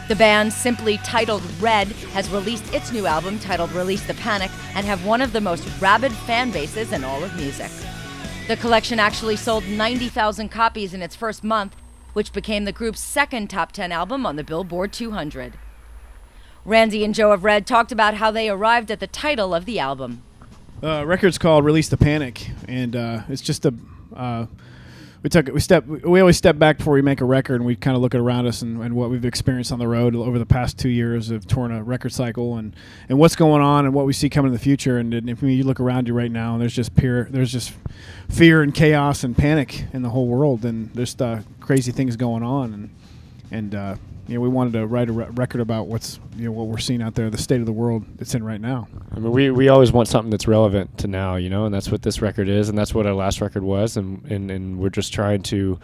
The band, simply titled Red, has released its new album titled Release the Panic and have one of the most rabid fan bases in all of music. The collection actually sold 90,000 copies in its first month, which became the group's second top 10 album on the Billboard 200. Randy and Joe of Red talked about how they arrived at the title of the album. Record's called Release the Panic, and it's just we always step back before we make a record, and we kind of look around us and what we've experienced on the road over the past 2 years of touring a record cycle, and what's going on and what we see coming in the future. And if you look around you right now, there's just fear and chaos and panic in the whole world, and there's crazy things going on, and we wanted to write a record about what we're seeing out there, the state of the world it's in right now. I mean, we always want something that's relevant to now, and that's what this record is, and that's what our last record was, and we're just trying to,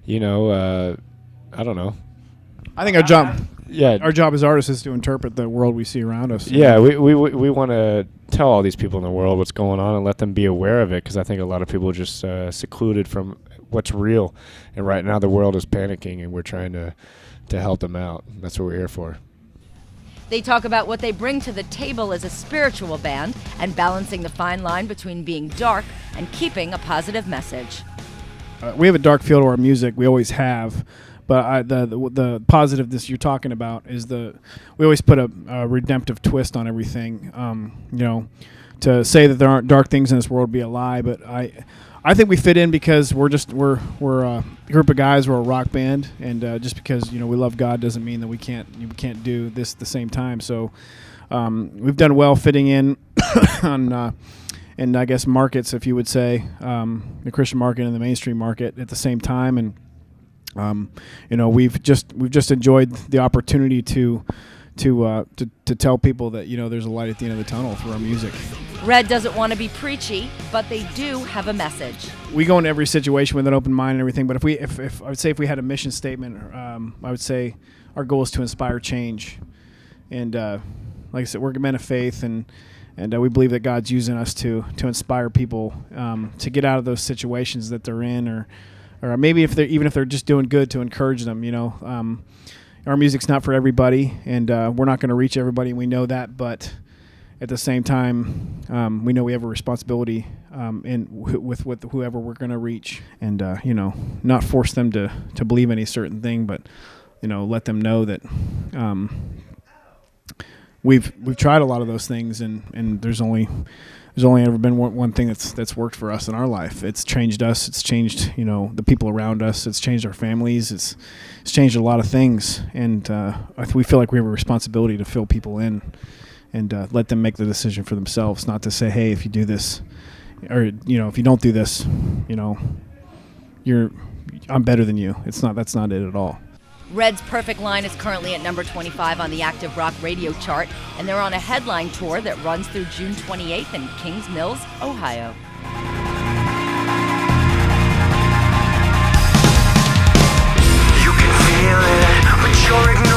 I don't know. I think our job as artists is to interpret the world we see around us. Yeah, we want to tell all these people in the world what's going on and let them be aware of it, because I think a lot of people are just secluded from what's real, and right now the world is panicking, and we're trying to help them out. That's what we're here for. They talk about what they bring to the table as a spiritual band and balancing the fine line between being dark and keeping a positive message. We have a dark feel to our music. We always have. But the positiveness you're talking about is we always put a redemptive twist on everything. To say that there aren't dark things in this world would be a lie. But I think we fit in because we're a group of guys. We're a rock band, and just because we love God doesn't mean that we can't do this at the same time. So we've done well fitting in on and I guess markets, if you would say, the Christian market and the mainstream market at the same time, and we've just enjoyed the opportunity to tell people that there's a light at the end of the tunnel through our music. Red doesn't want to be preachy, but they do have a message. We go into every situation with an open mind and everything, but if I would say if we had a mission statement, I would say our goal is to inspire change. And like I said, we're men of faith, and we believe that God's using us to inspire people to get out of those situations that they're in, or maybe if they're just doing good, to encourage them. Our music's not for everybody, and we're not going to reach everybody, and we know that. But at the same time, we know we have a responsibility with whoever we're going to reach, and not force them to believe any certain thing, but let them know that we've tried a lot of those things, and there's only ever been one thing that's worked for us in our life. It's changed us. It's changed the people around us. It's changed our families. It's changed a lot of things, and we feel like we have a responsibility to fill people in and let them make the decision for themselves. Not to say, hey, if you do this, or if you don't do this, I'm better than you. That's not it at all. Red's Perfect Line is currently at number 25 on the Active Rock Radio chart, and they're on a headline tour that runs through June 28th in Kings Mills, Ohio. You can feel it, but you're ignoring